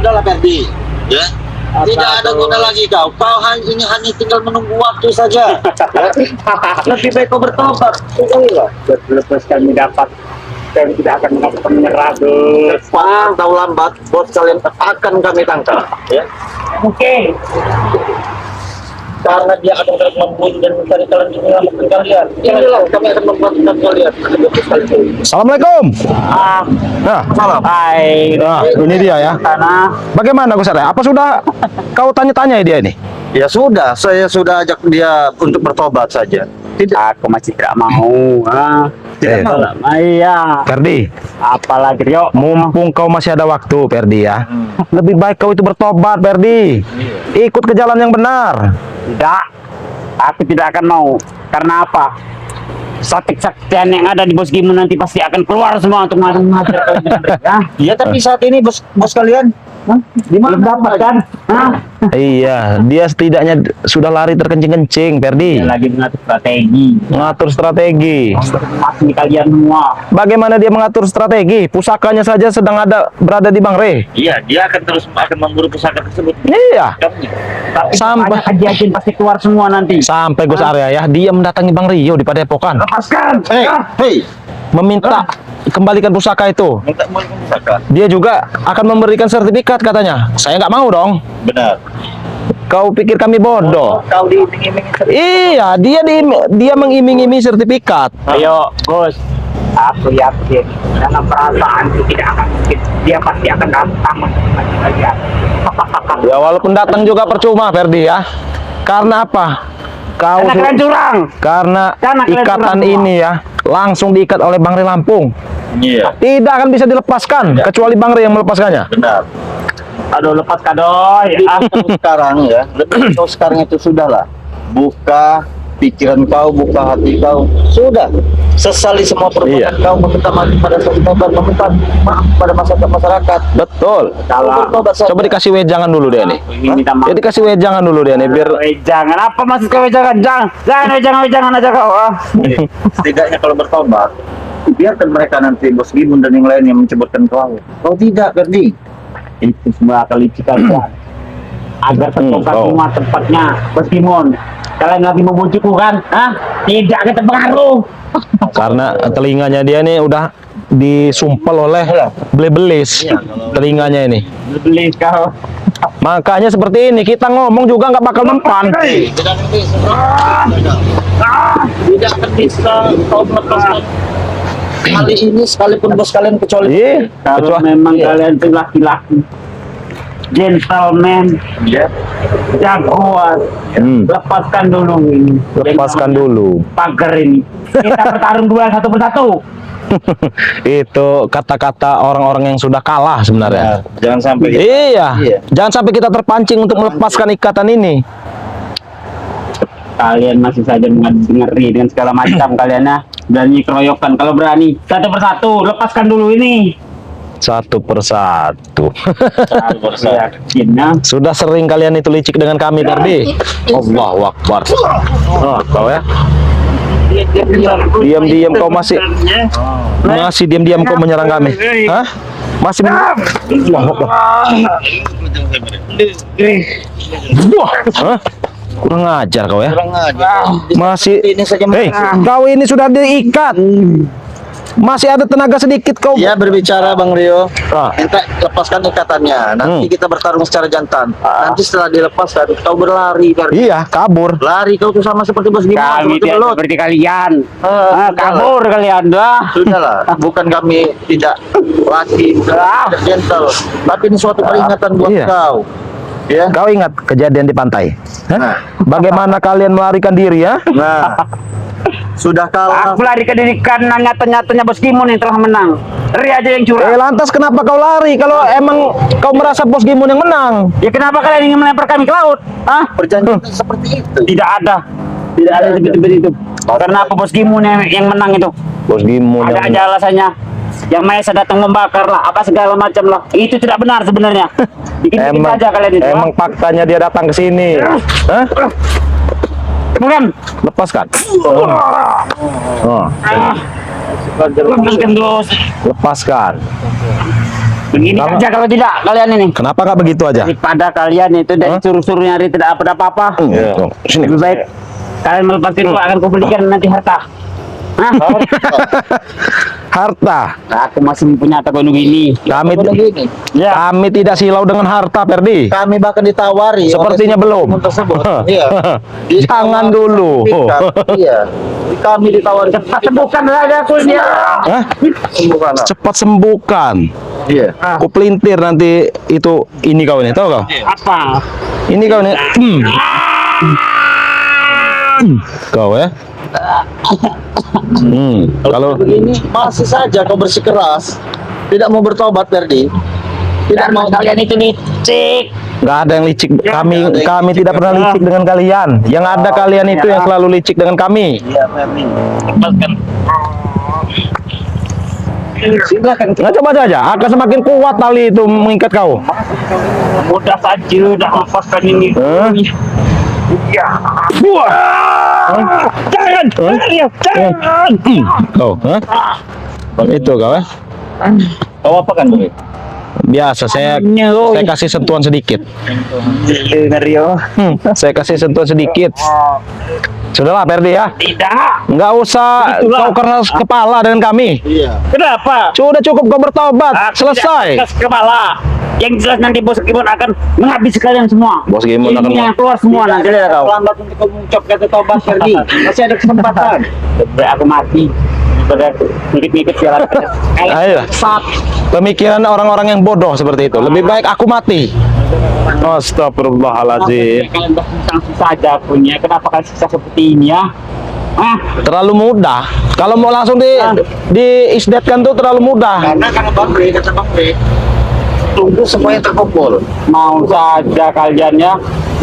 Sudahlah Ferdi, ya. Tidak ada guna lagi kau. Kau hanya tinggal menunggu waktu saja. Lebih baik kau bertobat. Sudahlah. Terus kami dapat dan tidak akan menyerah. Cepat atau lambat, bos kalian akan kami tangkap. Ya. Oke. Karena dia akan terus membunuh dan mencari kalian untuk menyelamatkan kalian. Inilah kami akan membantu kalian. Assalamualaikum. Nah, Salam. Hai. nah, ini dia ya. Tanah. Bagaimana Gus Arya? Apa sudah kau tanya-tanya dia ini? Ya sudah, saya sudah ajak dia untuk bertobat saja. Tidak. Aku masih tidak mau. Tidak Eh. mau. Iya. Ferdi, Apalagi Rio. mumpung kau masih ada waktu, Ferdi ya. Lebih baik kau itu bertobat, Ferdi. Ikut ke jalan yang benar. Tidak. Aku tidak akan mau. Karena apa? Sakit-sakitan yang ada di Bos Gimun nanti pasti akan keluar semua untuk mengajar kalian dengan baik, ya. Iya, tapi saat ini bos kalian Di mana dapat kan? Iya, dia setidaknya sudah lari terkencing-kencing, Ferdi. Dia lagi mengatur strategi. Mengatur strategi. Pasti kalian semua. Bagaimana dia mengatur strategi? Pusakanya saja sedang berada di Bang Re. Iya, dia akan memburu pusaka tersebut. Iya. Tapi Sampai- banyak kejadian pasti keluar semua nanti. Sampai Gus Arya ya, dia mendatangi Bang Rio di Padepokan, Lepaskan. Hei, meminta kembalikan pusaka itu. minta mulai pusaka. Dia juga akan memberikan sertifikat katanya. Saya nggak mau dong. Benar. Kau pikir kami bodoh? Kau diiming-imingin. Iya, dia mengiming-iming sertifikat. Ayo, Gus. Aku yakin dalam perasaan itu tidak akan mungkin. Dia pasti akan datang untuk kalian. Ya walaupun datang juga percuma, Ferdi ya. Karena apa? Kau Karena kalian curang. karena Karena kalian ikatan curang semua. ini ya langsung diikat oleh Bang Re Lampung. Iya, Tidak akan bisa dilepaskan kecuali Bang Re yang melepaskannya. benar. Aduh, lepas kadoy. Lebih sekarang ya, lebih kau sekarang itu sudahlah. Buka pikiran kau, buka hati kau. Sudah. Sesali semua perbuatan Iya. kau, meminta maaf pada saudara, meminta maaf pada masyarakat. Betul. Salah. Bertobat saja. Coba dikasih wejangan dulu dia nih. Ini minta maaf. Jadi kasih wejangan dulu dia nih biar Jangan apa maksud kau jangan jangan aja kau. Setidaknya kalau bertobat, biarkan mereka nanti Bos Gimun dan yang lain yang menceburkan kau. Kau tidak, Ferdi. Itu semua kali kalian agar terbuka oh. semua tempatnya. Bos Gimun, kalian lagi membujuku kan? Tidak akan terpengaruh. karena telinganya dia nih udah disumpel oleh belebelis telinganya ini. Beli kau. Makanya seperti ini kita ngomong juga nggak bakal mempan. Tidak akan bisa kau melepaskan kali ini sekalipun bos kalian kecuali Iya, Kalau kecuali memang Iya. kalian itu laki-laki, gentleman, ya. jagoan, lepaskan dulu ini. lepaskan Yang dulu. namanya pagar ini. Kita bertarung duel satu persatu. Itu kata-kata orang-orang yang sudah kalah sebenarnya. Jangan sampai gitu. Iya. Iya. Jangan sampai kita terpancing untuk melepaskan ikatan ini. Kalian masih saja ngeri dengan segala macam kalian ya. Berani keroyokan kalau berani satu persatu lepaskan dulu ini. Satu persatu. Yakin ya. Sudah sering kalian itu licik dengan kami, Ferdi. Allahu Akbar. Oh, kau ya. Diam-diam kau masih diam-diam kau menyerang kami. Hah? Masih Allahu Akbar. Wah, hah? Kurang ajar kau ya. Kurang aja. Masih Ini saja Hei, kau ini sudah diikat. Masih ada tenaga sedikit kau. Ya berbicara Bang Rio, Ah. minta lepaskan ikatannya. Nanti kita bertarung secara jantan. Nanti setelah dilepaskan, kau berlari, Ferdi. Iya, kabur. Lari kau tuh sama seperti Bos Gimun, Kami seperti tidak belut. seperti kalian. Sudahlah. Kabur kalian dah. Sudahlah, bukan kami tidak laki, tidak gentle, tapi ini suatu peringatan buat Iya. kau. Ya. Kau ingat kejadian di pantai? Hah? Nah. Bagaimana kalian melarikan diri ya? Nah, sudah kalah. Aku lari ke diri karena nyata-nyatanya Bos Gimun yang telah menang. Ri aja yang curang. Lantas kenapa kau lari kalau emang kau merasa Bos Gimun yang menang? Ya kenapa kalian ingin melempar kami ke laut? Perjanjian seperti itu. Tidak ada. Tidak ada seperti itu. Karena apa Bos Gimun yang menang itu? Bos Gimun Ada yang aja alasannya. Yang Maesa datang membakar lah, apa segala macam lah. Itu tidak benar sebenarnya. Bikin-bikin emang, saja kalian itu. emang faktanya dia datang ke sini. Hah? Bukan. Lepaskan. Oh, Lepaskan terus. lepaskan. Begini Kalau- aja kalau tidak kalian ini. Kenapa nggak begitu aja? Daripada kalian itu dari suruh-suruh nyari tidak ada apa-apa. Tuh, sini. Lebih baik kalian melepaskan itu akan kubelikan nanti harta. Hah? Harta. Aku masih mempunyai harta gunung ini. Kami Begini. Ya. kami tidak silau dengan harta, Perdi. Kami bahkan ditawari Sepertinya oleh belum. teman tersebut. Iya. Jangan dulu. Iya. Kami ditawari. Cepat sembuhkan saja aku ini. Hah? Cepat sembuhkan. Iya. Aku pelintir nanti itu ini kau ini, tahu kau? Apa? Ini kau ini. Kau ya. Kalau Begini masih saja kau bersikeras, tidak mau bertobat, Ferdi. Tidak mau Kalian itu licik. nggak ada yang licik, kami tidak pernah licik dengan kalian. Yang ada kalian itu yang selalu licik dengan kami. Iya, Ferdi. Lepaskan. Silakan. Nah, coba saja, akan semakin kuat tali itu mengikat kau. Mudah saja udah lepaskan ini. Ya. Jangan, jangan. Kau, hah? Itu kau ya? Kau apa kan, Bang? Biasa saya kasih sentuhan sedikit. Dengar yo. Saya kasih sentuhan sedikit. Sudahlah, Perdi ya. Tidak. Nggak usah kau keras kepala dengan kami. Iya. Kenapa? Sudah cukup kau bertobat. Selesai. Keras kepala. Yang jelas nanti bos Gimon akan menghabisi kalian semua. Bos Gimon akan Ilmunya keluar semua nanti lihat kau. Lambat untuk kau mengucap kata tobat, Ferdi. Masih ada kesempatan. Sampai aku mati. Pada ngikut-ngikut jalan. Ayo. Saat Pemikiran orang-orang yang bodoh seperti itu. Lebih baik aku mati. Astagfirullahaladzim. kalian bersanksi saja punya. Kenapa kalian siksa seperti ini ya? Ah, Terlalu mudah. Kalau mau langsung diisdatkan tuh terlalu mudah. Karena Bang Bre, kata Bang Bre, tunggu semuanya terkumpul. mau saja kalian ya.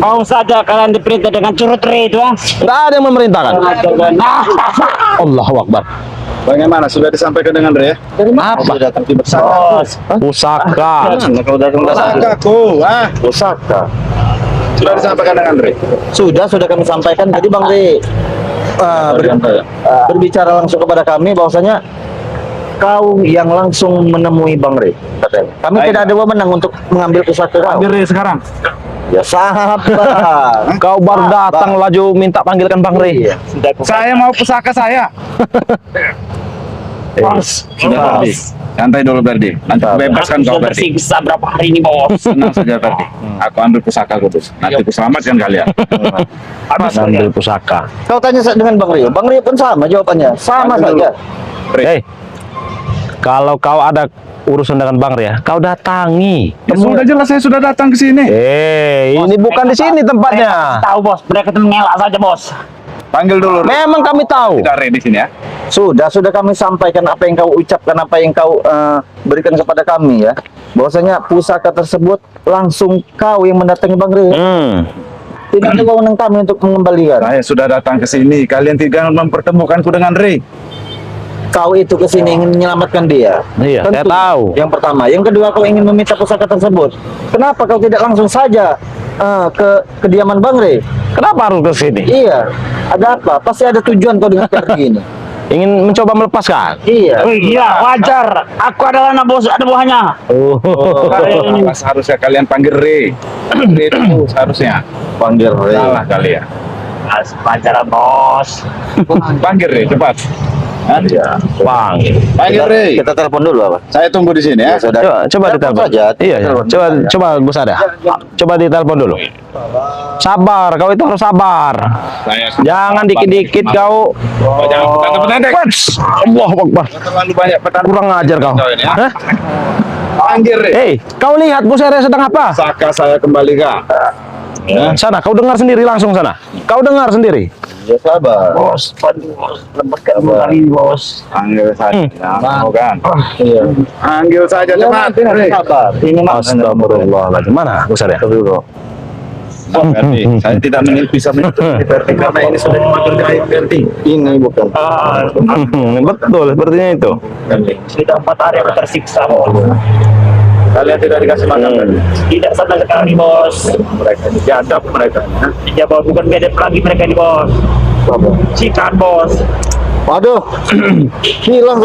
Mau saja kalian diperintah dengan curut itu ya. Nggak ada yang memerintahkan. Nah, Allahu Akbar. Bagaimana? Sudah disampaikan dengan Re? Dari mana Apa? sudah datang di bersama? bos. Pusaka. Kau datang Pusakaku, pusaka. sudah disampaikan dengan Re. Sudah kami sampaikan tadi Bang Bre. Berbicara langsung kepada kami bahwasanya kau yang langsung menemui Bang Re katanya. Kami Baik. tidak ada wewenang untuk mengambil pusaka kau. Re sekarang. Ya sahabat. Kau baru datang laju minta panggilkan Bang Rey. Iya. Saya mau pusaka saya. Bos. Sudah, Ferdi. Santai dulu, Ferdi. Nanti bebaskan kau, Sudah Ferdi. tersiksa berapa hari ini bos. Tenang saja, Ferdi. Aku ambil pusaka kudus. Nanti aku selamatkan kalian. Habis Ambil pusaka. Kau tanya dengan Bang Rio. Bang Rio pun sama jawabannya. Sama Panggil saja. Re. Hei, kalau kau ada urusan dengan Bang Rey, kau datangi. Ya, sudah jelas saya sudah datang ke sini. Ini bukan di sini tempatnya. Tahu bos, mereka itu mengelak saja bos. Panggil dulu. Re. Memang kami tahu. Tidak Re di sini ya. Sudah kami sampaikan apa yang kau ucapkan, apa yang kau berikan kepada kami ya. Bahwasanya pusaka tersebut langsung kau yang mendatangi Bang Rio. Tidak ada wewenang kami untuk mengembalikan. Saya sudah datang ke sini. Kalian tidak mempertemukanku dengan Re. Kau itu kesini ingin menyelamatkan dia. Iya, saya tahu. Yang pertama, yang kedua kau ingin meminta pusaka tersebut. Kenapa kau tidak langsung saja ke kediaman Bang Ray? Kenapa harus ke sini? Iya, ada apa? Pasti ada tujuan kau dengan pergi ini. Ingin mencoba melepaskan. Iya. Oh iya, wajar. Aku adalah anak bos, ada buahnya. Kenapa seharusnya kalian panggil Re? Re itu seharusnya. Panggil Ray. Salah kalian. Wajar bos. Panggil Re, cepat. Iya. Bang. Panggil Re. Kita telepon dulu apa? Saya tunggu di sini ya. Sudah. Coba Telepon ditelepon. saja. Iya, Telepon. coba Gus ada. Coba ditelepon dulu. Sabar, kau itu harus sabar. Jangan dikit-dikit kau. Jangan petandek. Allahu Akbar. Terlalu banyak petandek. Kurang ajar kau. Ya. Hah? Panggil Re. Hei, kau lihat Gus Ere sedang apa? Saka saya kembalikan. Ya. Sana, kau dengar sendiri langsung sana. Kau dengar sendiri. Ya sabar. Bos, bos, lepaskan kembali bos. Panggil saja. Mau kan? Iya. Panggil saja cepat. Re. Sabar. Ini Astagfirullahaladzim. Mana Gus Ere? Ferdi, saya tidak bisa menyentuh Ferdi karena ini sudah dimakan gaib Ferdi. Ini bukan. Betul, sepertinya itu. Sudah 4 hari aku tersiksa bos. Kalian tidak dikasih makan Ferdi. Tidak sama sekali bos. Mereka diadab mereka. Ya bos, bukan biadab lagi mereka ini bos. Cikan bos. Waduh, hilang.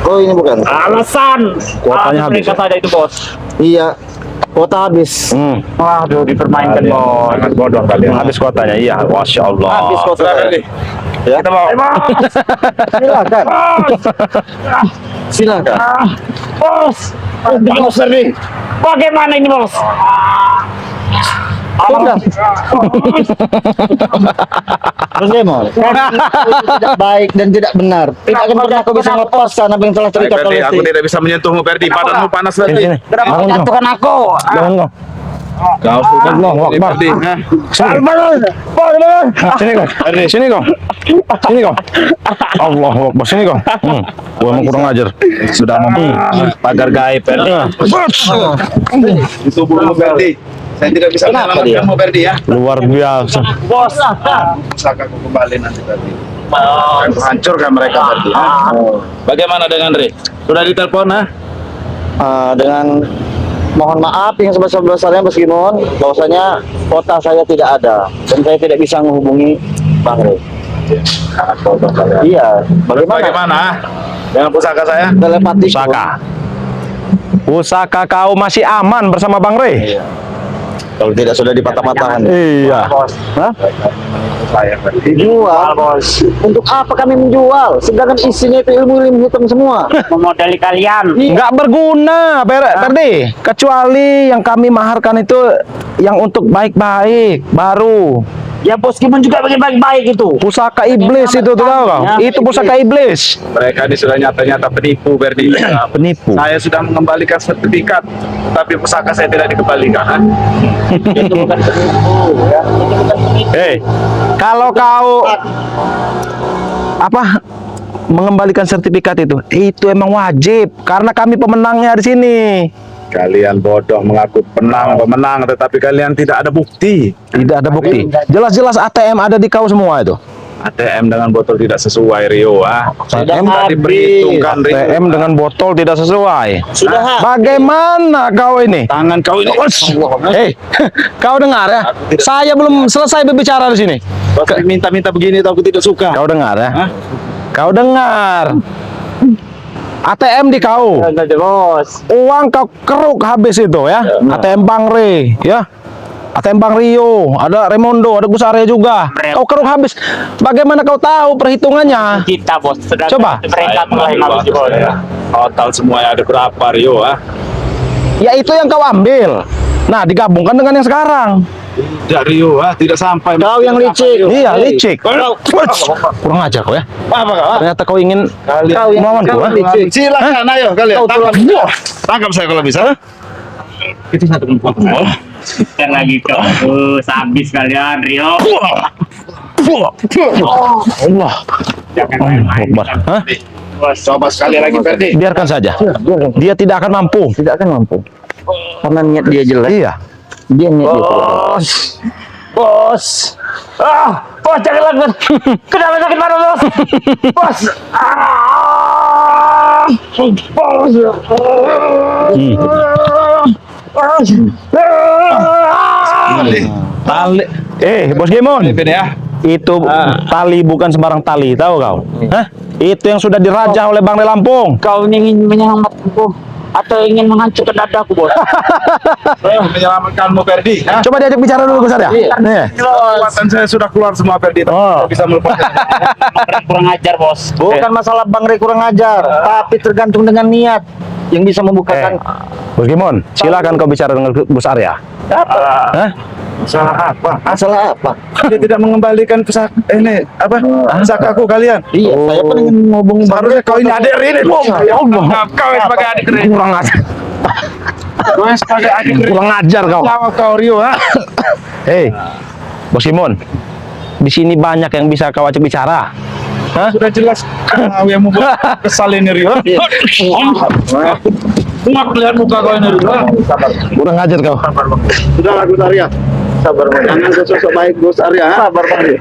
Oh ini bukan. Alasan. Kuotanya habis, Mereka saja itu bos. Iya, kuota habis. Waduh, dipermainkan bos. Sangat bodoh kalian. Habis kuotanya, iya. Masya Allah. Habis kuota. Ya. Kita mau. Silakan. Silakan. Bos. Bos Ferdi. Bagaimana ini bos? Sudah. Terus Gemon, tidak baik dan tidak benar. Tidak akan pernah kau bisa melepaskan apa yang telah terikat Ferdi, oleh aku tidak bisa menyentuhmu Ferdi. Badanmu panas Sini, Ferdi. sini. Kenapa Bangun kau. jatuhkan aku? Bangun kau. Kau sudah Allahu Akbar. Ferdi. Hah? Sini. Sini kau. Sini kau. Sini kau. Allahu Akbar. Sini kau. Gua emang kurang ajar. Sudah pagar gaib Ferdi. Di tubuhmu Ferdi. Saya tidak bisa menyelamatkanmu Ferdi ya. Luar biasa. Bos. Pusaka aku kembali nanti Ferdi. Aku hancurkan mereka Ferdi. Bagaimana dengan Re? Sudah ditelepon ha? dengan mohon maaf yang sebesar-besarnya Mas Gimon, bahwasanya kuota saya tidak ada dan saya tidak bisa menghubungi Bang Rey. Iya, Bagaimana? Dengan pusaka saya? Telepati. Pusaka. Pusaka kau masih aman bersama Bang Rey. Kalau tidak sudah dipatah-patahan. Iya. Hah? Saya Ferdi. Dijual, bos. Untuk apa kami menjual? Sedangkan isinya itu ilmu-ilmu hitam semua. Memodali kalian. Nggak berguna, Ferdi. Kecuali yang kami maharkan itu yang untuk baik-baik, baru. Ya bos Gimon juga baik-baik itu. Pusaka iblis itu tuh tahu kau? Itu pusaka iblis. Mereka ini sudah nyata-nyata penipu Ferdi. Penipu. Saya sudah mengembalikan sertifikat, tapi pusaka saya tidak dikembalikan. Ha? Itu bukan penipu ya. Itu bukan penipu. Kalau kau apa mengembalikan sertifikat itu emang wajib karena kami pemenangnya di sini. Kalian bodoh mengaku pemenang, tetapi kalian tidak ada bukti. Tidak ada bukti. Jelas-jelas ATM ada di kau semua itu. ATM dengan botol tidak sesuai Rio. ATM Sudah diperhitungkan Rio. ATM dengan botol tidak sesuai. Sudah. Bagaimana kau ini? Tangan kau ini. Kau dengar ya? Saya belum selesai berbicara di sini. Minta-minta begini, aku tidak suka. Kau dengar ya? Hah? Kau dengar? ATM di kau. Bos. Uang kau keruk habis itu ya. ATM Bang Rey ya. ATM Bang Rio, ada Raimondo, ada Gus Arya juga. Kau keruk habis. Bagaimana kau tahu perhitungannya? Kita bos. Coba. Mereka mulai malu bos. Total semuanya ada berapa Rio? Ya itu yang kau ambil. Nah, digabungkan dengan yang sekarang. Tidak Rio, tidak sampai. Kau yang licik. Iya, licik. Kurang ajar kau ya. Apa kau? Ternyata kau ingin Kau yang melawanku. kau Ha? licik. Silakan, ayo kalian. Kau Tangkap. telah- Tangkap saya kalau bisa. Itu satu perempuan. Ntar lagi kau. Habis kalian Rio. Allah. Jangan Allahu Akbar. Hah? Bos. Coba sekali lagi Ferdi. Biarkan saja. Dia tidak akan mampu. Tidak akan mampu. Karena niat dia jelek. Iya. Dia niat dia jelek. Bos. Bos jangan lakukan. Kenapa sakit parah bos? Bos. Bos. Tali. Bos Gemon. Ini ya. Itu tali bukan sembarang tali, tahu kau? Hah? Itu yang sudah dirajah oleh Bang Rey Lampung. Kau ingin menyelamatkanku atau ingin menghancurkan dadaku bos? Menyelamatkanmu Ferdi. Coba diajak bicara dulu Gus Arya. Nih. Kekuatan saya sudah keluar semua Ferdi. Tapi Oh. tidak bisa melepaskan. Kurang ajar bos. Bukan masalah Bang Rey kurang ajar, tapi tergantung dengan niat yang bisa membukakan. Bos Gemon, silakan kau bicara dengan Gus Arya. Hah? Salah apa? Masalah apa? Dia tidak mengembalikan pusaka ini apa? Pusakaku kalian. Iya, saya pun ingin ngomongin Bang Seharusnya kau ini adik Rini. Ya Allah. Kau yang sebagai adik Rini. Kurang ajar. Kau yang sebagai adik Rini. Kurang ajar kau. Jawab kau Rio. Bos Gemon. Di sini banyak yang bisa kau ajak bicara. Hah? Sudah jelas kau yang membuat kesal ini Rio. Aku lihat muka kau ini Rio. Kurang ajar kau. Sudah Gus Arya. Sabar Bang. Jangan sosok baik Gus Arya. Sabar Bang.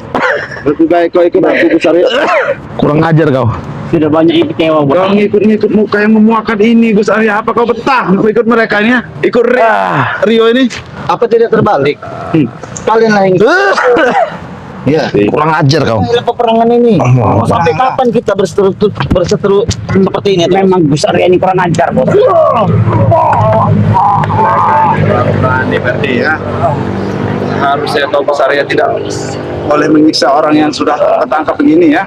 Lebih baik kau ikut aku Gus Arya. Kurang ajar kau. Sudah banyak yang kecewa bos. Kau ngikut-ngikut muka yang memuakan ini Gus Arya. Apa kau betah mau ikut mereka ini ya? Ikut Rio ini? Apa tidak terbalik? Kalian lah yang Iya. Kurang ajar kau. Inilah peperangan ini. Oh, Sampai kapan kita berseteru seperti ini? Memang Gus Arya ini kurang ajar, Bos. Berani Ferdi ya. Harusnya kau Gus Arya tidak boleh menyiksa orang yang sudah tertangkap begini ya.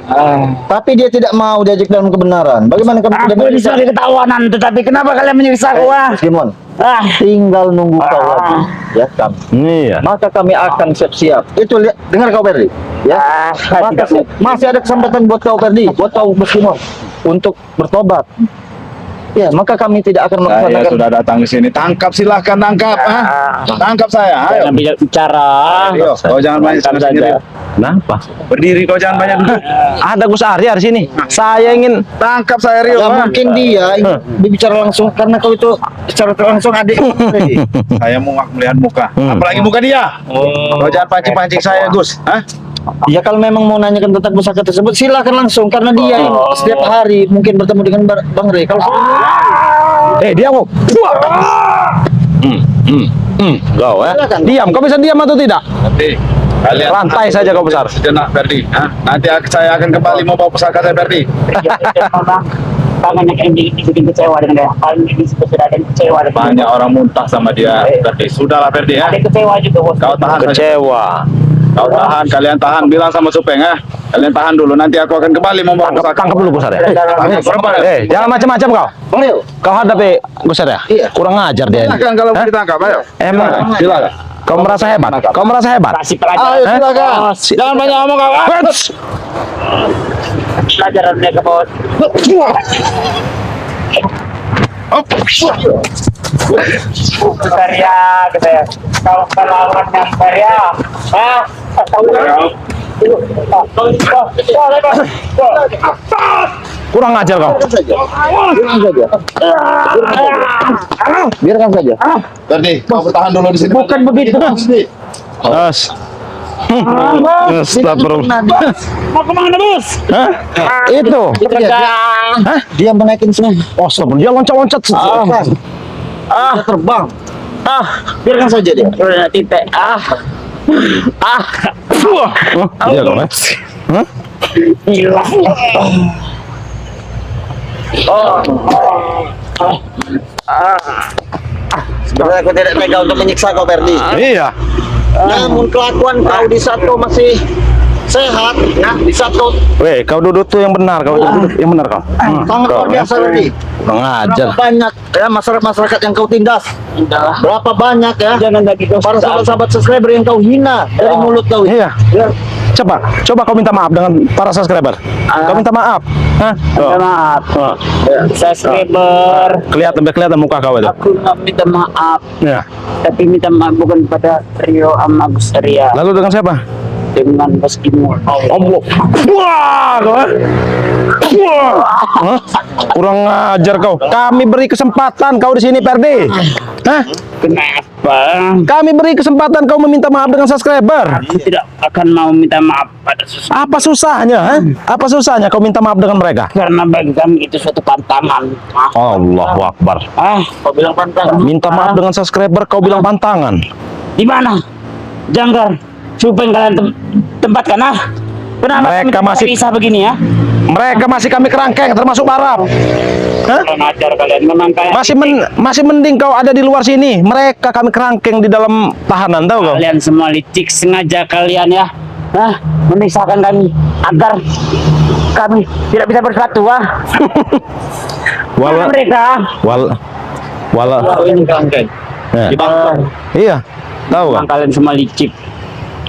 Tapi dia tidak mau diajak dalam kebenaran. Bagaimana kamu tidak Aku bisa? bisa ketawanan, tetapi kenapa kalian menyiksa aku? Simon, Ah, tinggal nunggu kau lagi, ya kami. Iya. Maka kami akan siap-siap. Itu lihat, dengar kau Ferdi, ya. Maka masih ada kesempatan buat kau Ferdi, buat kau Simon untuk bertobat. Ya, maka kami tidak akan Saya melaksanakan. sudah datang ke sini. Tangkap, silahkan tangkap. Tangkap saya. Ayo. jangan bicara. Ayo, kau jangan banyak Tangkap sana sini. saja. Kenapa? Berdiri, kau jangan banyak duduk. Ada Gus Arya di sini. Saya ingin Tangkap saya Rio. Ya mungkin dia bicara langsung karena kau itu secara langsung adik. Saya muak melihat muka. Apalagi muka dia. Kau jangan pancing-pancing saya, Gus. Hah? Ya kalau memang mau nanyakan tentang pusaka tersebut silakan langsung karena dia setiap hari mungkin bertemu dengan Bang Rey. Kalau diam kau. Kau ya. Silakan. Diam. Kau bisa diam atau tidak? Nanti kalian Rantai saja kau besar. sejenak Ferdi. Hah? Nanti saya akan kembali mau bawa pusaka saya Ferdi. Tangannya kayak dibikin kecewa dengan dia. Paling disebut sudah ada yang kecewa dengan dia. Banyak orang muntah sama dia Ferdi. Sudahlah Ferdi ya. Ada yang kecewa juga, Bos. Kau tahan saja. Kecewa. Kau tahan, kalian tahan. Bilang sama Supeng ya. Kalian tahan dulu. Nanti aku akan kembali mau bawa pusaka. Tangkap dulu Gus Arya. Berapa? Jangan macam-macam kau. Bang Leo, Kau hadapi Gus Arya. Iya. Kurang ajar dia ini. Silakan kalau mau Hah? ditangkap, ayo. Emang Silakan. kau merasa hebat? Kau merasa hebat? Kasih pelajaran. Ayo silakan. Jangan banyak ngomong kau. Huts! Pelajaran mereka, Bos. Karya, katanya. Kau melawan yang karya. Hah? Kurang ajar kau. biarkan saja. Ferdi, kau bertahan dulu di sini. Bukan begitu. As. Astagfirullah. Mau kemana, Bos? Hah? Itu. Hah? Dia menaikin semua. Oh, astagfirullah. Dia loncat-loncat. Dia terbang. Biarkan saja dia. Titik. Iya kau ya? Hah? Hilang. Sebenarnya aku tidak tega untuk menyiksa kau Ferdi. Iya. Namun kelakuan kau di saat kau masih sehat, nah di saat kau Weh, kau duduk tuh yang benar, kau duduk yang benar kau. sangat luar biasa Ferdi. Kurang ajar. Berapa banyak ya masyarakat yang kau tindas? Berapa banyak ya? Jangan lagi kau Para sahabat subscriber yang kau hina dari mulut kau. Iya. Ya. Coba kau minta maaf dengan para subscriber. Kau minta maaf. Hah? Minta maaf. Subscriber. Kelihatan muka kau itu. Aku nggak minta maaf, Ya. tapi minta maaf bukan pada Rio sama Gus Arya, Lalu dengan siapa? dengan Bos Kimul. Allah. Wah, kau. Wah. Hah? Kurang ajar kau. Kami beri kesempatan kau di sini, Ferdi. Hah? Kenapa? Kami beri kesempatan kau meminta maaf dengan subscriber. Aku tidak akan mau minta maaf pada sesuatu Apa susahnya? Hah? Apa susahnya kau minta maaf dengan mereka? karena bagi kami itu suatu pantangan. Allahu Akbar. Kau bilang pantangan? Minta maaf dengan subscriber, kau bilang pantangan. Di mana? Janggar. Supaya kalian tempatkan Kenapa Mereka kami masih- bisa begini ya? Mereka masih kami kerangkeng, termasuk Arab. Hah? Kurang ajar kalian. Memang kalian Masih mending kau ada di luar sini. Mereka kami kerangkeng di dalam tahanan, tahu kau? kalian semua licik, sengaja kalian ya. Memisahkan kami agar kami tidak bisa bersatu Mana Wala, mereka? wala. Ini kerangkeng. Ya. Di bangkang. Iya, tahu Memang kan? kalian semua licik.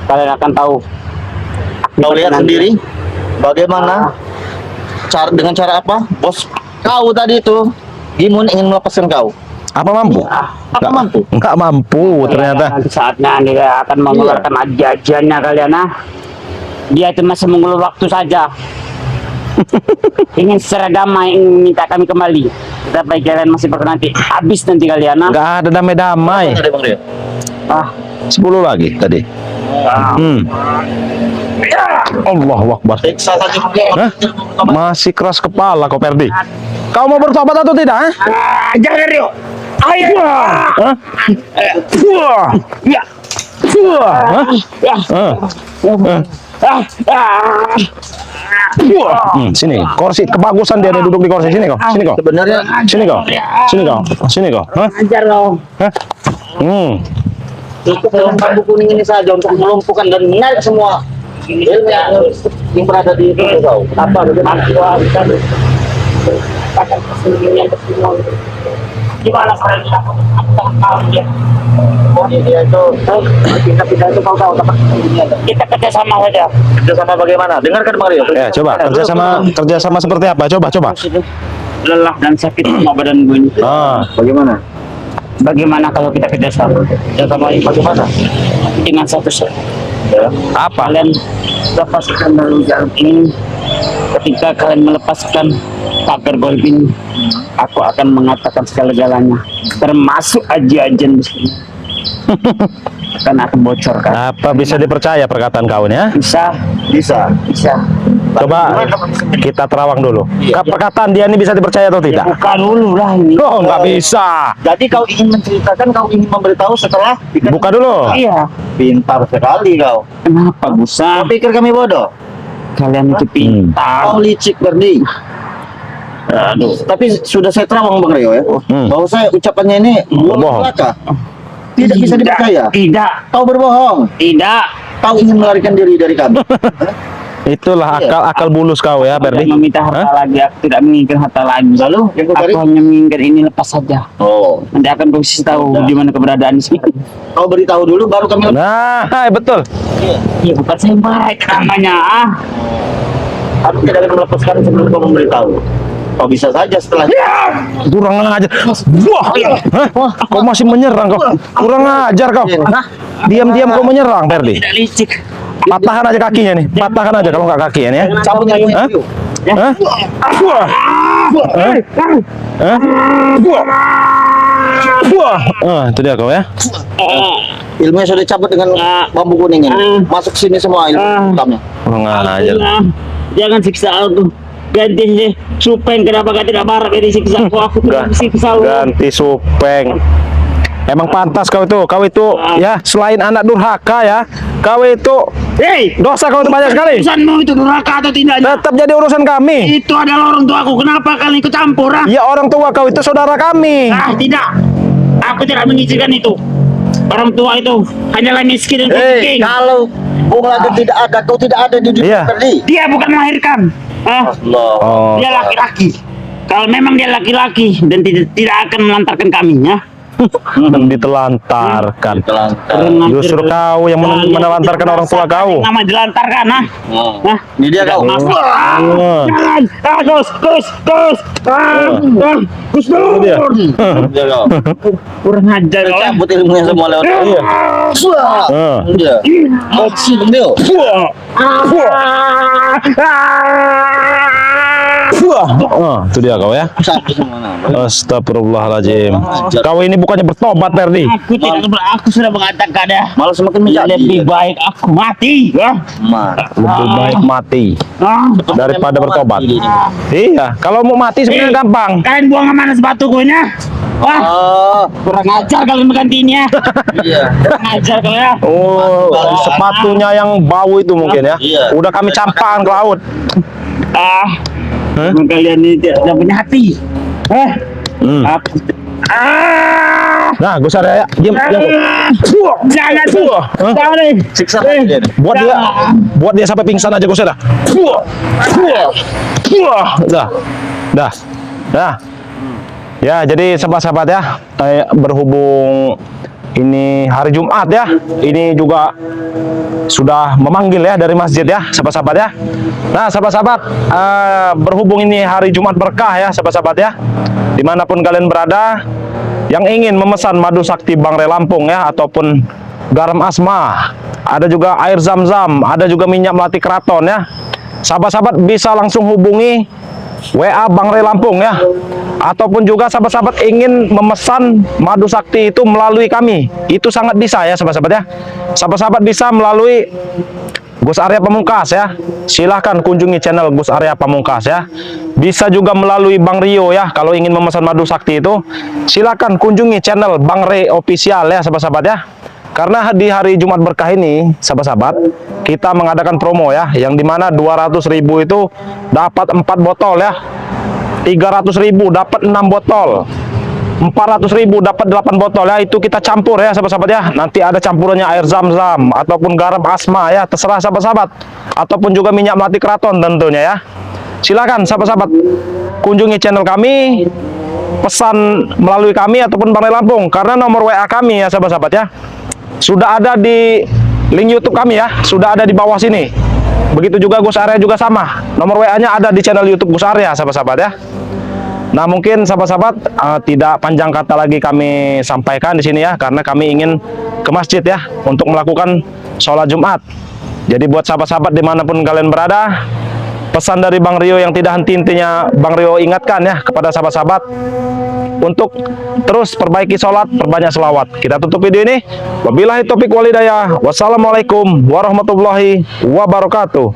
Kalian akan tahu. Kau lihat sendiri bagaimana dengan cara apa bos kau tadi itu Gimun ingin melepaskan kau. Apa mampu? Apa mampu? Enggak mampu ternyata. Nanti saatnya dia akan mengeluarkan ajajannya kalian Dia itu masih mengulur waktu saja. Ingin secara damai, ingin minta kami kembali. Tetapi kalian masih berkenan nanti habis nanti kalian Enggak ada damai-damai. Ada Bang Rio. 10 lagi tadi. Allahu Akbar. Siksa saja Bang Rio. Hah? Masih keras kepala kau, Ferdi. Kau mau bertobat atau tidak? Jangan Rio. Ayo. Hah? Ya. Hah? Ya. Hah? Sini, kursi kebagusan dia duduk di kursi sini kau. Sini kau. Sebenarnya Sini kau. Sini kau. Sini kau. Hah? Ajar lo. Hah? cukup dengan bambu kuning ini saja untuk melumpuhkan dan menarik semua ilmu yang berada di itu kau. Apa bagaimana? Gimana cara kita tahu dia? Oh dia itu kita itu kau tahu dapat ini ada. Kita kerja sama saja. Kerjasama bagaimana? Dengarkan Bang Rio. Ya, coba kerjasama seperti apa? Coba. Lelah dan sakit semua badan gue ini. Bagaimana? Bagaimana kalau kita kerjasama? Kerjasama ini bagaimana? Dengan satu set. Apa? Kalian lepaskan dulu jarum ini. Ketika kalian melepaskan pagar goib ini, aku akan mengatakan segala-galanya, termasuk aji-ajian muslim. Karena aku bocorkan. Apa bisa dipercaya perkataan kau ini ya? Bisa. Coba kita terawang dulu. Perkataan dia ini bisa dipercaya atau tidak? Buka dulu lah ini. Oh, nggak bisa. Jadi kau ingin menceritakan, kau ingin memberitahu setelah Buka dulu. Iya. pintar sekali kau. Kenapa Gusa? Kau pikir kami bodoh? Kalian itu pintar. Kau licik Berdi. Aduh. Tapi sudah saya terawang Bang Rio ya, bahwa saya ucapannya ini Bohong. belaka. Tidak bisa dipercaya. Tidak. Kau berbohong. Tidak. Kau ingin melarikan diri dari kami. Itulah akal bulus kau ya, Tidak Berdi. meminta harta lagi. Aku tidak menginginkan harta lagi. Lalu yang kau cari? Aku hanya menginginkan ini lepas saja. Oh, Nanti akan kau kasih tahu di mana keberadaan sekarang. kau beritahu dulu baru kami. Nah, betul. Iya, bukan saya baik namanya. Aku tidak akan melepaskan sebelum kau memberitahu. Kau bisa saja setelah. Kurang ajar. Wah. Hah? Kau masih menyerang kau. Kurang ajar kau. Diam-diam kau menyerang, Berdi. Tidak licik. Patahkan aja kakinya nih. Patahkan aja kalau nggak kakinya nih ya. Cabut nyawa Hah? itu. Hah? Wah. Hah? Hah? Wah. Itu dia kau ya. Ilmunya sudah cabut dengan bambu kuning ini. Masuk sini semua ilmu hitamnya. Kurang ajar. Jangan siksa aku. Ganti sih. Supeng kenapa gak tidak marah dari siksa aku tidak siksa. Ganti supeng. Emang pantas kau itu ya, selain anak durhaka ya, kau itu Hei, dosa kau itu banyak sekali. urusanmu itu durhaka atau tidaknya? Tetap jadi urusan kami. Itu adalah orang tuaku. Kenapa kalian ikut campur? Ya, orang tua kau itu saudara kami. Tidak. Aku tidak mengizinkan itu. Orang tua itu hanyalah miskin dan miskin. Kalau Bung Lagu tidak ada, kau tidak ada di Iya. dunia Berdi. Dia bukan melahirkan. Allah. Oh. Dia laki-laki. Kalau memang dia laki-laki dan tidak akan melantarkan kami, ya. Ditelantarkan. Telantar. Justru kau yang menelantarkan orang tua kau. Nama dilantarkan, nah. Nah, Ini dia kau. Mas, jangan. Gus. Gus Dur. Dia. Dia kau. Kurang ajar kau. Cabut ilmunya semua lewat. Iya. Dia. Oh, sini dia. Itu dia kau ya. Cabut semua. Astagfirullahaladzim. Kau ini bukannya bertobat, Perdi. Aku sudah mengatakan ya. Malah semakin menjadi. Lebih baik aku mati, ya. Lebih baik mati daripada bertobat. Iya, kalau mau mati sebenarnya gampang. Kalian buang kemana sepatuku ini? Wah, Oh, kurang ajar kalian menggantinya. iya. Kurang ajar kalian ya. Oh, sepatunya yang bau itu mungkin ya. Iya. Udah kami campakkan ke laut. Emang kalian ini tidak punya hati. Hmm. Aku Nah, Gus Arya, diam. jangan jangan. Siksa dia. Buat dia sampai pingsan aja Gus Arya. Dah. Ya, jadi sahabat-sahabat ya, berhubung ini hari Jumat ya, ini juga sudah memanggil ya dari masjid ya, sahabat-sahabat ya. Nah, sahabat-sahabat, berhubung ini hari Jumat berkah ya, sahabat-sahabat ya, dimanapun kalian berada, yang ingin memesan madu sakti Bang Re Lampung ya, ataupun garam asma, ada juga air zam-zam, ada juga minyak melati keraton ya, sahabat-sahabat bisa langsung hubungi WA Bang Re Lampung ya, ataupun juga sahabat-sahabat ingin memesan madu sakti itu melalui kami, itu sangat bisa ya sahabat-sahabat ya. Sahabat-sahabat bisa melalui Gus Arya Pamungkas ya, silahkan kunjungi channel Gus Arya Pamungkas ya. Bisa juga melalui Bang Rio ya, kalau ingin memesan madu sakti itu silahkan kunjungi channel Bang Re Official ya sahabat-sahabat ya. Karena di hari Jumat berkah ini sahabat-sahabat, kita mengadakan promo ya, yang dimana 200.000 itu dapat 4 botol ya, 300.000 dapat 6 botol, 400.000 dapat 8 botol ya. Itu kita campur ya sahabat-sahabat ya. Nanti ada campurannya air zam-zam ataupun garam asma ya, terserah sahabat-sahabat, ataupun juga minyak melati keraton tentunya ya. Silakan sahabat-sahabat kunjungi channel kami, pesan melalui kami ataupun Bang Ray Lampung, karena nomor WA kami ya sahabat-sahabat ya sudah ada di link YouTube kami ya, sudah ada di bawah sini. Begitu juga Gus Arya juga sama, nomor WA-nya ada di channel YouTube Gus Arya sahabat-sahabat ya. Nah mungkin sahabat-sahabat tidak panjang kata lagi kami sampaikan di sini ya, karena kami ingin ke masjid ya untuk melakukan sholat Jumat. Jadi buat sahabat-sahabat dimanapun kalian berada, pesan dari Bang Rio yang tidak henti-hentinya Bang Rio ingatkan ya kepada sahabat-sahabat untuk terus perbaiki sholat, perbanyak selawat. Kita tutup video ini. Wabillahi taufiq walhidayah. Wassalamualaikum warahmatullahi wabarakatuh.